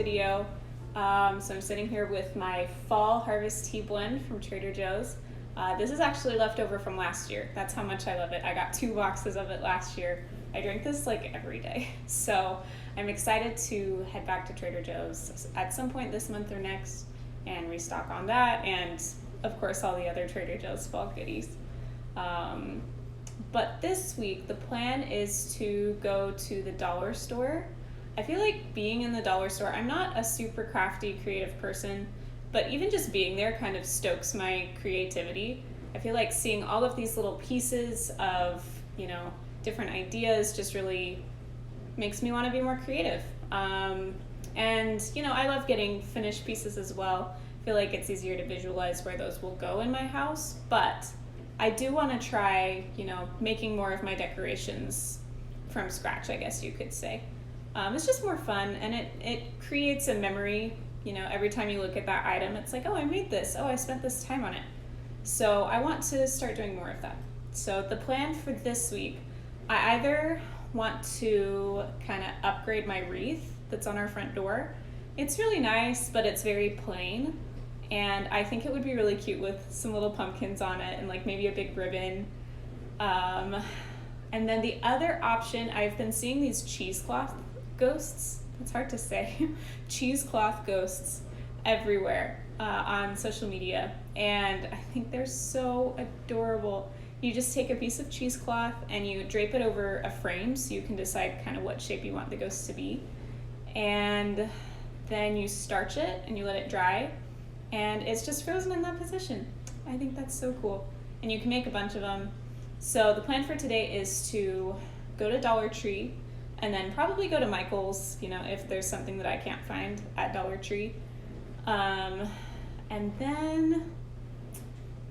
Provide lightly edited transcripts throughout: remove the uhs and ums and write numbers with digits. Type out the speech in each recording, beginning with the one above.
video. So I'm sitting here with my fall harvest tea blend from Trader Joe's. This is actually leftover from last year. That's how much I love it. I got 2 boxes of it last year. I drink this like every day. So I'm excited to head back to Trader Joe's at some point this month or next and restock on that, and of course all the other Trader Joe's fall goodies. But this week the plan is to go to the dollar store. I feel like being in the dollar store, I'm not a super crafty creative person, but even just being there kind of stokes my creativity. I feel like seeing all of these little pieces of, different ideas just really makes me want to be more creative. And, I love getting finished pieces as well. I feel like it's easier to visualize where those will go in my house, but I do want to try, making more of my decorations from scratch, I guess you could say. It's just more fun, and it creates a memory. Every time you look at that item, it's like, oh, I made this. Oh, I spent this time on it. So I want to start doing more of that. So the plan for this week, I either want to kind of upgrade my wreath that's on our front door. It's really nice, but it's very plain. And I think it would be really cute with some little pumpkins on it and like maybe a big ribbon. And then the other option, I've been seeing these cheesecloth ghosts. It's hard to say. Cheesecloth ghosts everywhere on social media. And I think they're so adorable. You just take a piece of cheesecloth and you drape it over a frame so you can decide kind of what shape you want the ghost to be. And then you starch it and you let it dry. And it's just frozen in that position. I think that's so cool. And you can make a bunch of them. So the plan for today is to go to Dollar Tree and then probably go to Michael's, if there's something that I can't find at Dollar Tree. And then,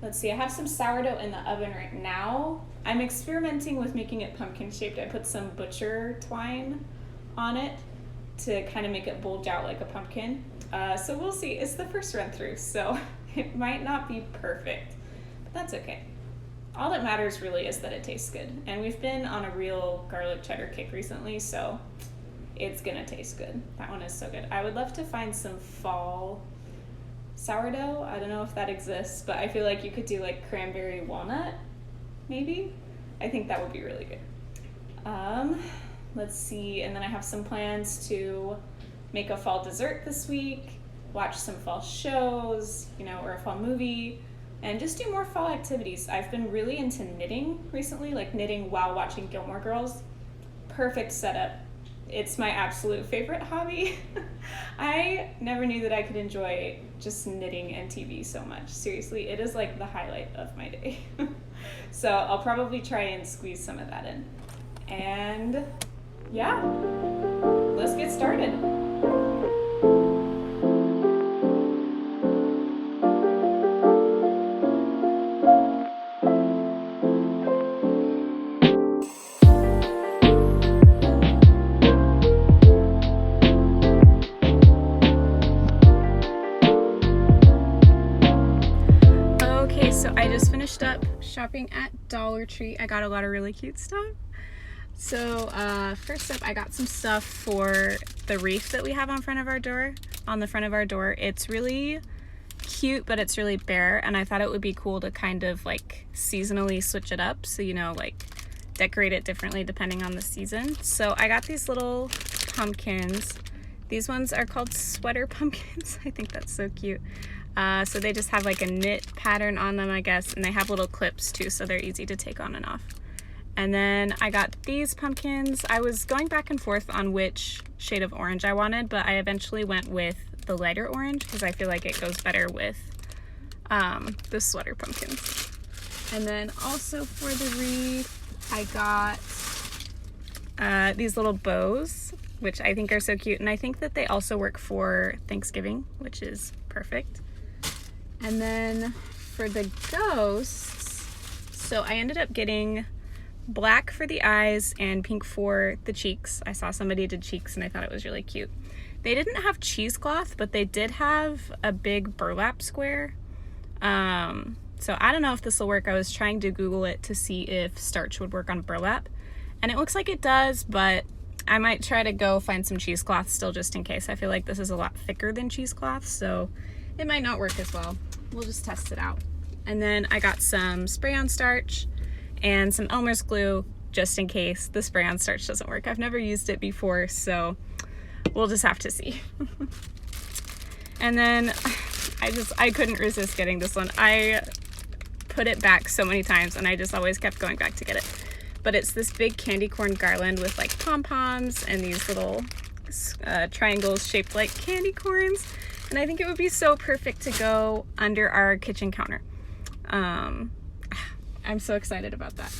let's see, I have some sourdough in the oven right now. I'm experimenting with making it pumpkin shaped. I put some butcher twine on it to kind of make it bulge out like a pumpkin. So we'll see. It's the first run through, so it might not be perfect, but that's okay. All that matters really is that it tastes good. And we've been on a real garlic cheddar kick recently, so it's gonna taste good. That one is so good. I would love to find some fall sourdough. I don't know if that exists, but I feel like you could do like cranberry walnut, maybe. I think that would be really good. Let's see, and then I have some plans to make a fall dessert this week, watch some fall shows, or a fall movie, and just do more fall activities. I've been really into knitting recently, like knitting while watching Gilmore Girls. Perfect setup. It's my absolute favorite hobby. I never knew that I could enjoy just knitting and TV so much. Seriously, it is like the highlight of my day. So I'll probably try and squeeze some of that in. And yeah, let's get started. So I just finished up shopping at Dollar Tree. I got a lot of really cute stuff. So first up, I got some stuff for the wreath that we have on the front of our door. It's really cute, but it's really bare, and I thought it would be cool to kind of like seasonally switch it up. So, like decorate it differently depending on the season. So I got these little pumpkins. These ones are called sweater pumpkins. I think that's so cute. So they just have like a knit pattern on them, I guess, and they have little clips too, so they're easy to take on and off. And then I got these pumpkins. I was going back and forth on which shade of orange I wanted, but I eventually went with the lighter orange because I feel like it goes better with the sweater pumpkins. And then also for the wreath, I got these little bows, which I think are so cute, and I think that they also work for Thanksgiving, which is perfect. And then for the ghosts, so I ended up getting black for the eyes and pink for the cheeks. I saw somebody did cheeks and I thought it was really cute. They didn't have cheesecloth, but they did have a big burlap square. So I don't know if this will work. I was trying to Google it to see if starch would work on burlap, and it looks like it does, but I might try to go find some cheesecloth still just in case. I feel like this is a lot thicker than cheesecloth, so it might not work as well. We'll just test it out. And then I got some spray-on starch and some Elmer's glue just in case the spray-on starch doesn't work. I've never used it before, so we'll just have to see. And then I couldn't resist getting this one. I put it back so many times and I just always kept going back to get it. But it's this big candy corn garland with like pom-poms and these little triangles shaped like candy corns. And I think it would be so perfect to go under our kitchen counter. I'm so excited about that.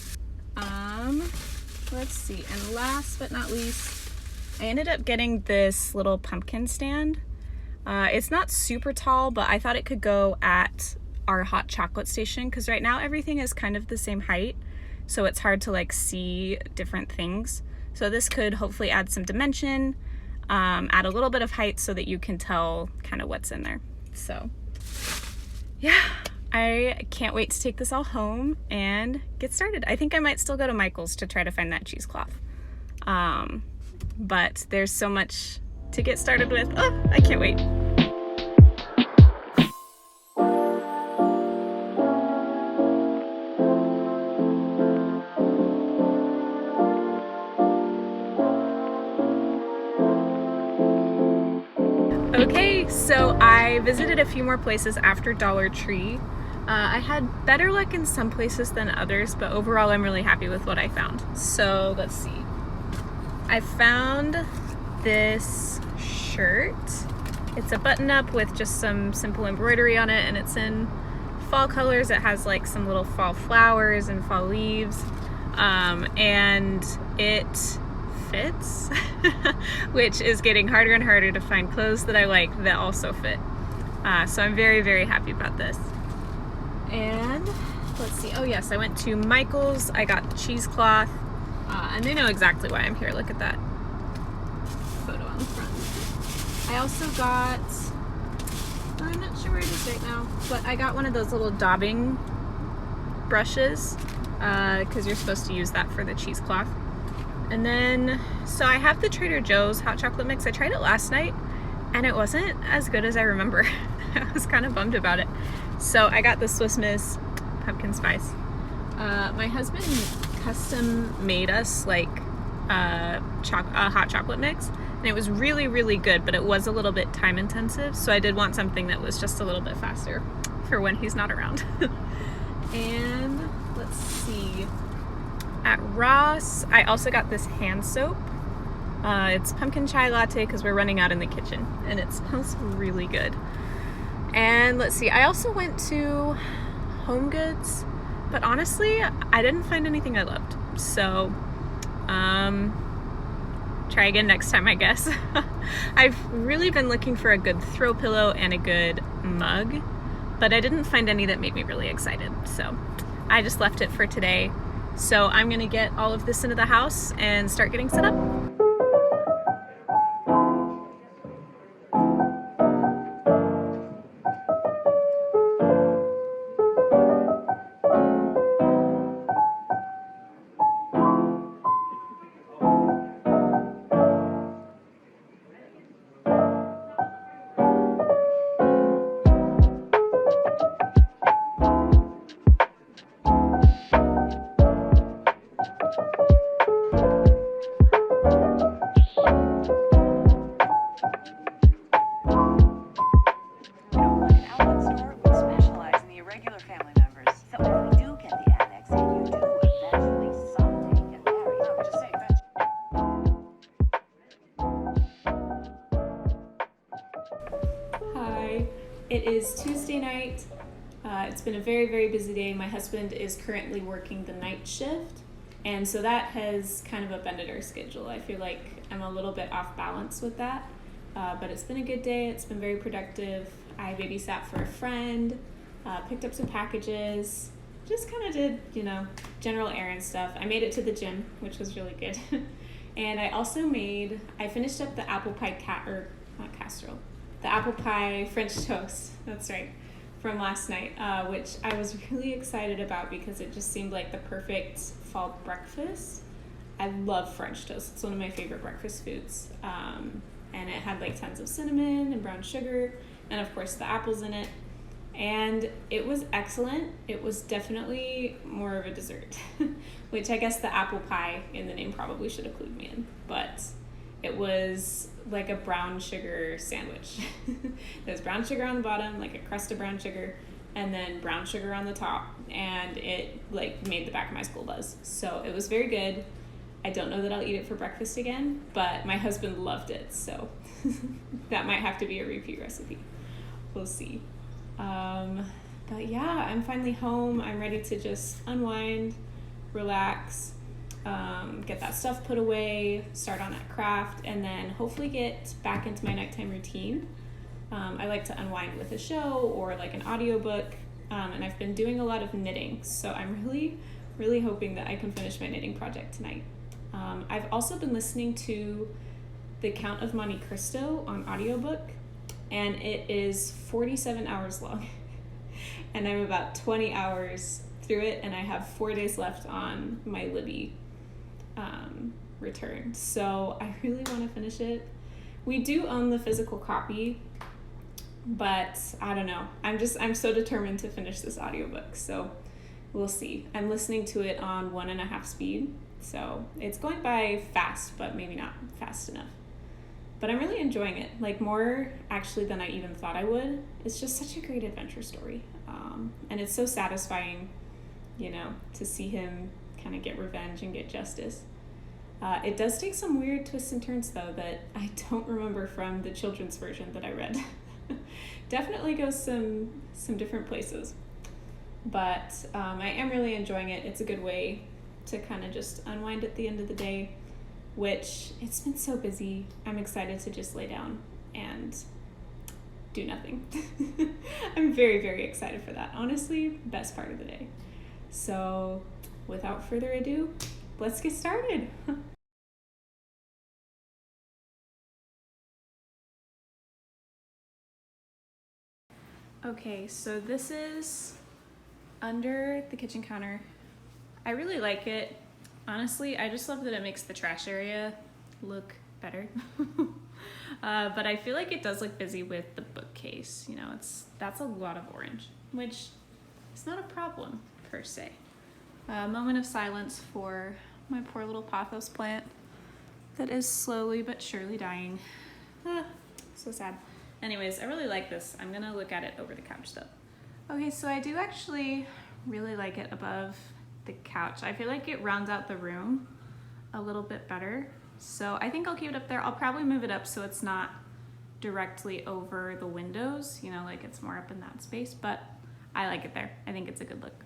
Let's see, and last but not least, I ended up getting this little pumpkin stand. It's not super tall, but I thought it could go at our hot chocolate station because right now everything is kind of the same height, so it's hard to like see different things. So this could hopefully add some dimension, add a little bit of height so that you can tell kind of what's in there. So yeah, I can't wait to take this all home and get started. I think I might still go to Michael's to try to find that cheesecloth. But there's so much to get started with. Oh, I can't wait. Okay, so I visited a few more places after Dollar Tree. I had better luck in some places than others, but overall I'm really happy with what I found. So let's see. I found this shirt. It's a button-up with just some simple embroidery on it, and it's in fall colors. It has like some little fall flowers and fall leaves, and it fits, which is getting harder and harder to find clothes that I like that also fit. So I'm very, very happy about this. And let's see, oh yes, I went to Michael's. I got cheesecloth, and they know exactly why I'm here. Look at that photo on the front. I also got, I'm not sure where it is right now, but I got one of those little daubing brushes, because you're supposed to use that for the cheesecloth. And then, so I have the Trader Joe's hot chocolate mix. I tried it last night and it wasn't as good as I remember. I was kind of bummed about it. So I got the Swiss Miss pumpkin spice. My husband custom made us like a hot chocolate mix, and it was really, really good, but it was a little bit time intensive. So I did want something that was just a little bit faster for when he's not around. And let's see. At Ross, I also got this hand soap. It's pumpkin chai latte because we're running out in the kitchen, and it smells really good. And let's see, I also went to Home Goods, but honestly, I didn't find anything I loved. So, try again next time, I guess. I've really been looking for a good throw pillow and a good mug, but I didn't find any that made me really excited. So I just left it for today. So I'm gonna get all of this into the house and start getting set up. It is Tuesday night. It's been a very, very busy day. My husband is currently working the night shift, and so that has kind of upended our schedule. I feel like I'm a little bit off balance with that, but it's been a good day. It's been very productive. I babysat for a friend, picked up some packages, just kind of did, general errand stuff. I made it to the gym, which was really good. And I also finished up the apple pie the apple pie French toast, that's right, from last night, which I was really excited about because it just seemed like the perfect fall breakfast. I love French toast. It's one of my favorite breakfast foods. And it had like tons of cinnamon and brown sugar, and of course the apples in it. And it was excellent. It was definitely more of a dessert, which I guess the apple pie in the name probably should have clued me in. But it was like a brown sugar sandwich. There's brown sugar on the bottom, like a crust of brown sugar, and then brown sugar on the top. And it like made the back of my school buzz. So it was very good. I don't know that I'll eat it for breakfast again, but my husband loved it. So that might have to be a repeat recipe. We'll see. But yeah, I'm finally home. I'm ready to just unwind, relax, get that stuff put away, start on that craft, and then hopefully get back into my nighttime routine. I like to unwind with a show or like an audiobook, and I've been doing a lot of knitting, so I'm really hoping that I can finish my knitting project tonight. I've also been listening to The Count of Monte Cristo on audiobook, and it is 47 hours long. And I'm about 20 hours through it, and I have 4 days left on my Libby return. So I really want to finish it. We do own the physical copy, but I don't know. I'm so determined to finish this audiobook, so we'll see. I'm listening to it on 1.5 speed, so it's going by fast, but maybe not fast enough. But I'm really enjoying it, like more actually than I even thought I would. It's just such a great adventure story. And it's so satisfying, to see him kind of get revenge and get justice. It does take some weird twists and turns, though, that I don't remember from the children's version that I read. Definitely goes some different places. But I am really enjoying it. It's a good way to kind of just unwind at the end of the day, which it's been so busy. I'm excited to just lay down and do nothing. I'm very, very excited for that. Honestly, best part of the day. So without further ado, let's get started. Okay, so this is under the kitchen counter. I really like it. Honestly, I just love that it makes the trash area look better. But I feel like it does look busy with the bookcase. That's a lot of orange, which is not a problem per se. A moment of silence for my poor little pothos plant that is slowly but surely dying. So sad. Anyways, I really like this. I'm gonna look at it over the couch though. Okay, so I do actually really like it above the couch. I feel like it rounds out the room a little bit better. So I think I'll keep it up there. I'll probably move it up so it's not directly over the windows, like it's more up in that space, but I like it there. I think it's a good look.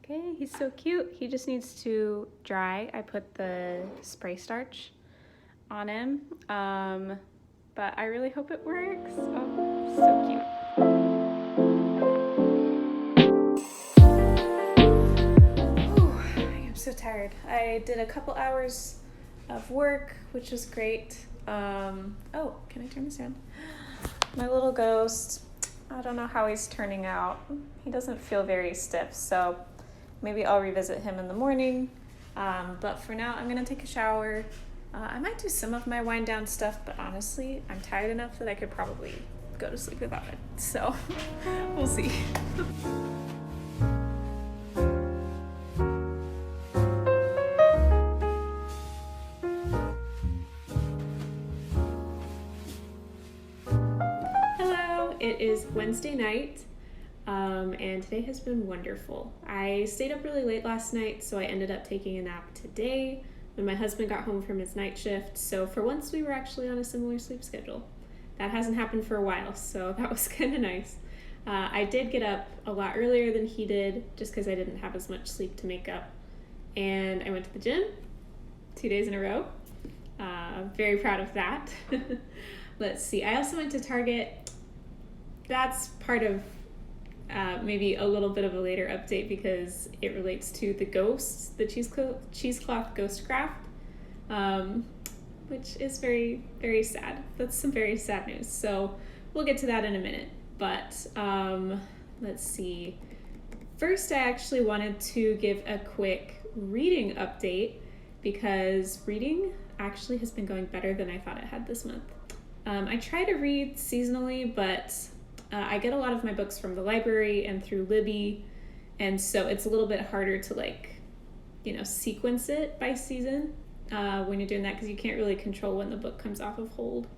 Okay, he's so cute. He just needs to dry. I put the spray starch on him, but I really hope it works. Oh, so cute. Whew, I am so tired. I did a couple hours of work, which was great. Oh, can I turn this on? My little ghost, I don't know how he's turning out. He doesn't feel very stiff, so maybe I'll revisit him in the morning, but for now I'm gonna take a shower. I might do some of my wind down stuff, but honestly, I'm tired enough that I could probably go to sleep without it, so we'll see. Hello, it is Wednesday night. And today has been wonderful. I stayed up really late last night, so I ended up taking a nap today when my husband got home from his night shift. So for once, we were actually on a similar sleep schedule. That hasn't happened for a while, so that was kind of nice. I did get up a lot earlier than he did, just because I didn't have as much sleep to make up. And I went to the gym 2 days in a row. Very proud of that. Let's see. I also went to Target that's part of maybe a little bit of a later update because it relates to the ghosts, the cheesecloth ghost craft, which is very, very sad. That's some very sad news. So we'll get to that in a minute. But let's see. First, I actually wanted to give a quick reading update because reading actually has been going better than I thought it had this month. I try to read seasonally, but I get a lot of my books from the library and through Libby, and so it's a little bit harder to sequence it by season when you're doing that because you can't really control when the book comes off of hold.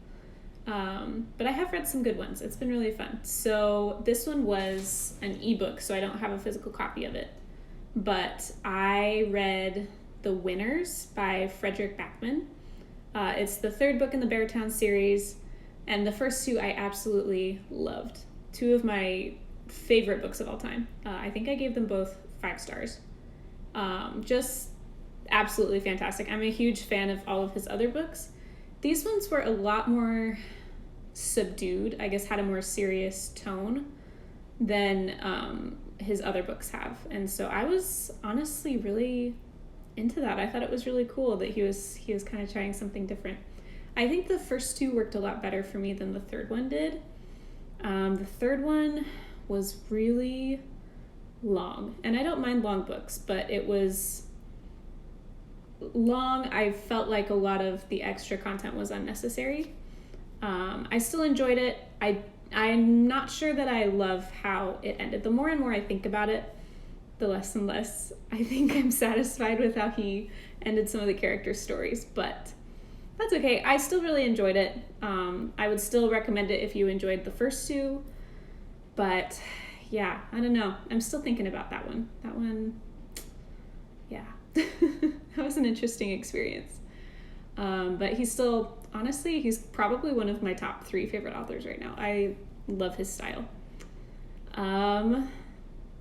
But I have read some good ones. It's been really fun. So this one was an ebook, so I don't have a physical copy of it. But I read The Winners by Frederick Backman. It's the third book in the Beartown series, and the first two I absolutely loved. Two of my favorite books of all time. I think I gave them both 5 stars. Just absolutely fantastic. I'm a huge fan of all of his other books. These ones were a lot more subdued, I guess had a more serious tone than his other books have. And so I was honestly really into that. I thought it was really cool that he was kind of trying something different. I think the first two worked a lot better for me than the third one did. The third one was really long, and I don't mind long books, but it was long. I felt like a lot of the extra content was unnecessary. I still enjoyed it. I'm not sure that I love how it ended. The more and more I think about it, the less and less I think I'm satisfied with how he ended some of the characters' stories, but that's okay. I still really enjoyed it. I would still recommend it if you enjoyed the first two, but yeah, I don't know. I'm still thinking about that one. Yeah. That was an interesting experience. But he's still, honestly, he's probably one of my top 3 favorite authors right now. I love his style.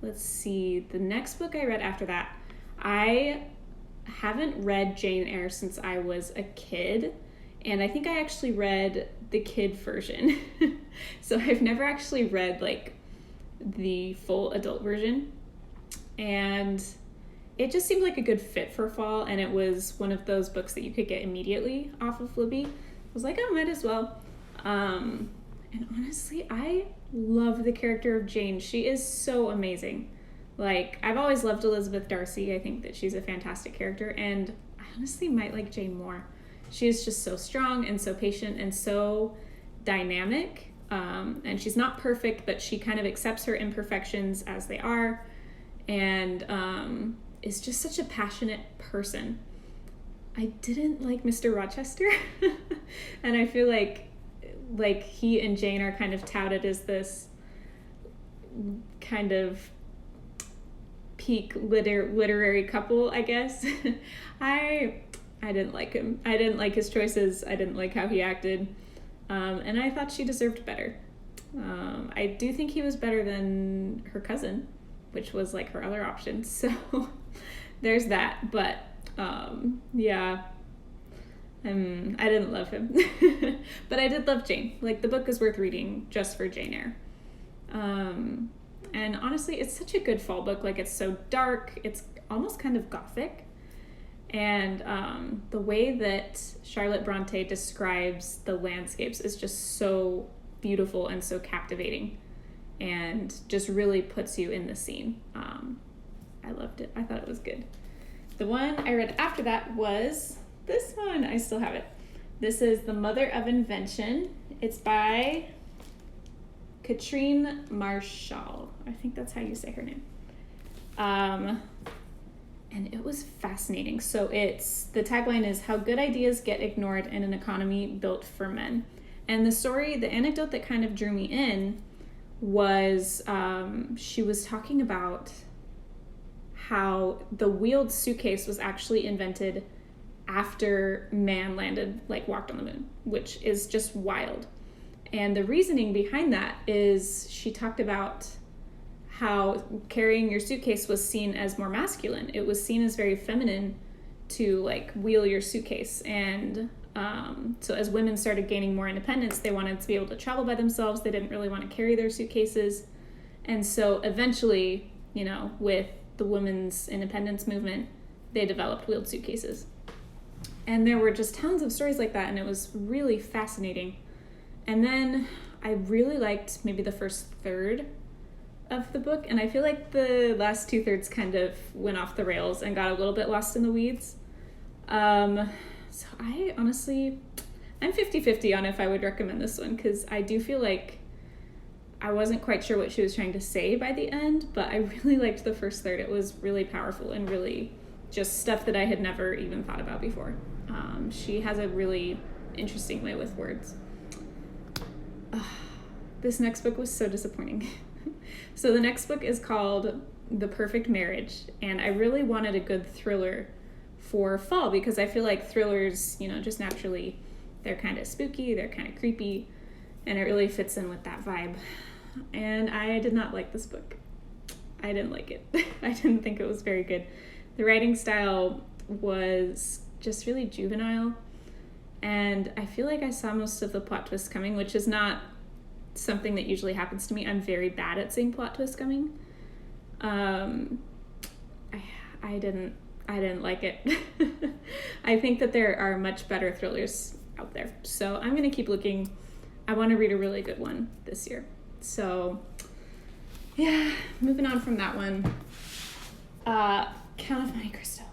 Let's see. The next book I read after that, I haven't read Jane Eyre since I was a kid, and I think I actually read the kid version. So I've never actually read the full adult version, and it just seemed like a good fit for fall, and it was one of those books that you could get immediately off of Libby. I was like, oh, might as well. And honestly, I love the character of Jane. She is so amazing. I've always loved Elizabeth Darcy. I think that she's a fantastic character, and I honestly might like Jane more. She is just so strong and so patient and so dynamic. And she's not perfect, but she kind of accepts her imperfections as they are, and is just such a passionate person. I didn't like Mr. Rochester, and I feel like he and Jane are kind of touted as this kind of peak literary couple, I guess. I didn't like him. I didn't like his choices. I didn't like how he acted. And I thought she deserved better. I do think he was better than her cousin, which was her other option. So there's that. But yeah, I didn't love him. But I did love Jane. The book is worth reading just for Jane Eyre. And honestly, it's such a good fall book. It's so dark. It's almost kind of gothic. And the way that Charlotte Bronte describes the landscapes is just so beautiful and so captivating, and just really puts you in the scene. I loved it. I thought it was good. The one I read after that was this one. I still have it. This is The Mother of Invention. It's by Katrine Marshall. I think that's how you say her name. And it was fascinating. So the tagline is How Good Ideas Get Ignored in an Economy Built for Men. And the anecdote that kind of drew me in was she was talking about how the wheeled suitcase was actually invented after man walked on the moon, which is just wild. And the reasoning behind that is she talked about how carrying your suitcase was seen as more masculine. It was seen as very feminine to wheel your suitcase. And So as women started gaining more independence, they wanted to be able to travel by themselves. They didn't really want to carry their suitcases. And so eventually, with the women's independence movement, they developed wheeled suitcases. And there were just tons of stories like that, and it was really fascinating. And then I really liked maybe the first third of the book, and I feel like the last 2/3 kind of went off the rails and got a little bit lost in the weeds. So I'm 50-50 on if I would recommend this one, because I do feel like I wasn't quite sure what she was trying to say by the end, but I really liked the first third. It was really powerful and really just stuff that I had never even thought about before. She has a really interesting way with words. This next book was so disappointing. So the next book is called The Perfect Marriage, and I really wanted a good thriller for fall, because I feel like thrillers, just naturally, they're kind of spooky, they're kind of creepy, and it really fits in with that vibe. And I did not like this book. I didn't like it. I didn't think it was very good. The writing style was just really juvenile, and I feel like I saw most of the plot twists coming, which is not something that usually happens to me. I'm very bad at seeing plot twists coming. I didn't like it. I think that there are much better thrillers out there, so I'm gonna keep looking. I want to read a really good one this year. So yeah, moving on from that one. Count of Monte Cristo.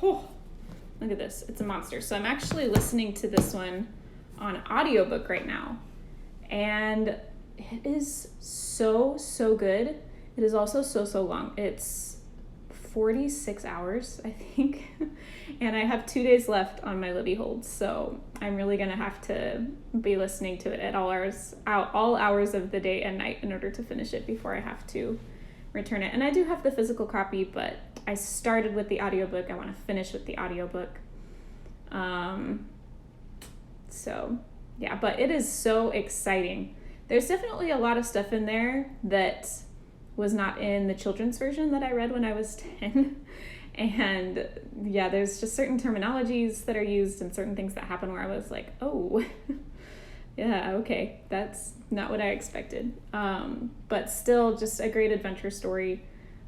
Oh, look at this. It's a monster. So I'm actually listening to this one on audiobook right now. And it is so good. It is also so long. It's 46 hours, I think. And I have 2 days left on my Libby hold. So I'm really going to have to be listening to it at all hours of the day and night in order to finish it before I have to return it. And I do have the physical copy, but I started with the audiobook. I want to finish with the audiobook. So yeah, but it is so exciting. There's definitely a lot of stuff in there that was not in the children's version that I read when I was 10. And yeah, there's just certain terminologies that are used and certain things that happen where I was like, oh, yeah, okay, that's not what I expected. But still just a great adventure story.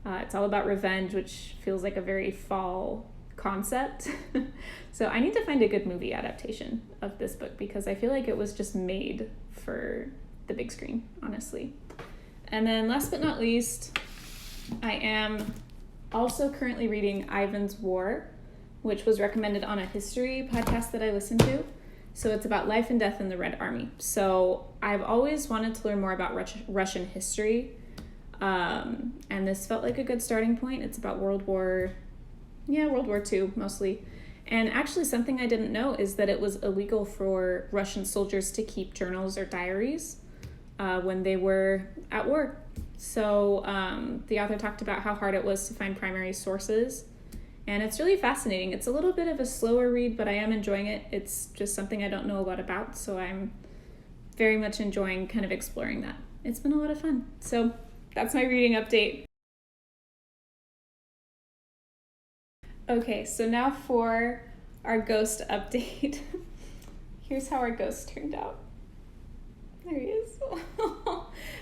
It's all about revenge, which feels like a very fall concept. So I need to find a good movie adaptation of this book, because I feel like it was just made for the big screen, honestly. And then last but not least, I am also currently reading Ivan's War, which was recommended on a history podcast that I listened to. So it's about life and death in the Red Army. So I've always wanted to learn more about Russian history. And this felt like a good starting point. It's about World War II mostly. And actually something I didn't know is that it was illegal for Russian soldiers to keep journals or diaries when they were at war. So the author talked about how hard it was to find primary sources. And it's really fascinating. It's a little bit of a slower read, but I am enjoying it. It's just something I don't know a lot about, so I'm very much enjoying kind of exploring that. It's been a lot of fun. So that's my reading update. Okay, so now for our ghost update. Here's how our ghost turned out. There he is.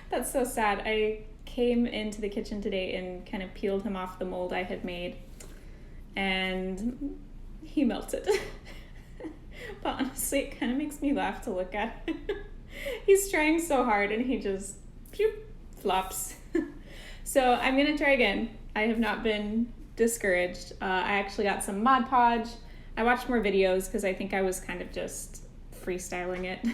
That's so sad. I came into the kitchen today and kind of peeled him off the mold I had made, and he melted. But honestly, it kind of makes me laugh to look at him. He's trying so hard and he just flops. So I'm going to try again. I have not been discouraged. I actually got some Mod Podge. I watched more videos because I think I was kind of just freestyling it.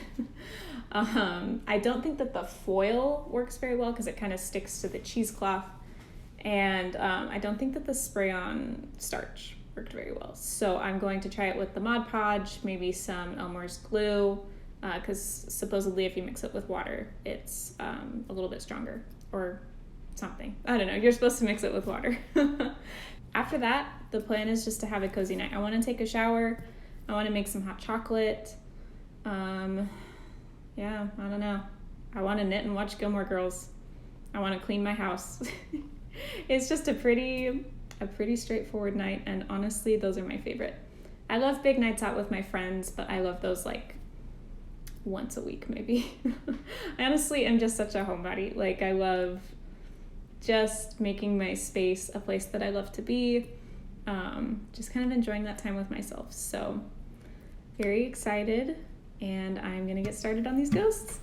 I don't think that the foil works very well because it kind of sticks to the cheesecloth. And I don't think that the spray-on starch worked very well. So I'm going to try it with the Mod Podge, maybe some Elmer's glue, because supposedly if you mix it with water, it's a little bit stronger or something. I don't know. You're supposed to mix it with water. After that, the plan is just to have a cozy night. I want to take a shower. I want to make some hot chocolate. Yeah, I don't know. I want to knit and watch Gilmore Girls. I want to clean my house. It's just a pretty straightforward night, and honestly, those are my favorite. I love big nights out with my friends, but I love those like once a week maybe. I honestly am just such a homebody. Like I love just making my space a place that I love to be. Just kind of enjoying that time with myself. So very excited, and I'm gonna get started on these ghosts.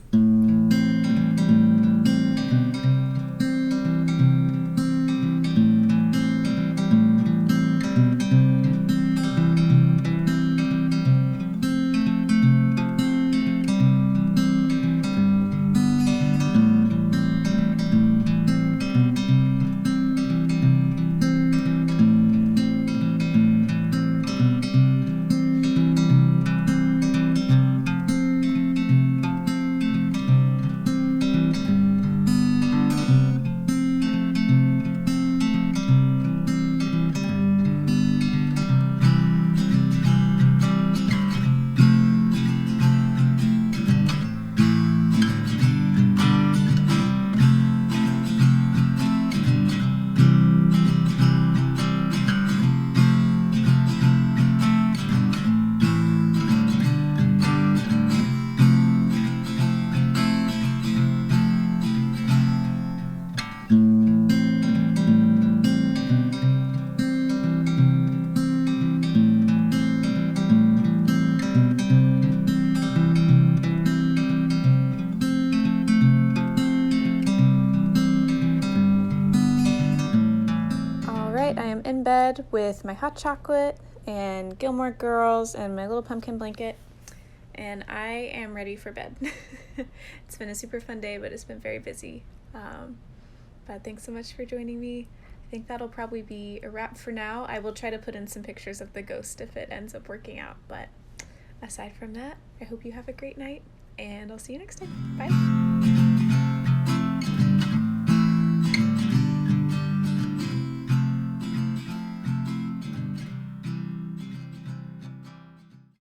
I am in bed with my hot chocolate and Gilmore Girls and my little pumpkin blanket, and I am ready for bed. It's been a super fun day, but it's been very busy. But thanks so much for joining me. I think that'll probably be a wrap for now. I will try to put in some pictures of the ghost if it ends up working out, but aside from that, I hope you have a great night, and I'll see you next time. Bye.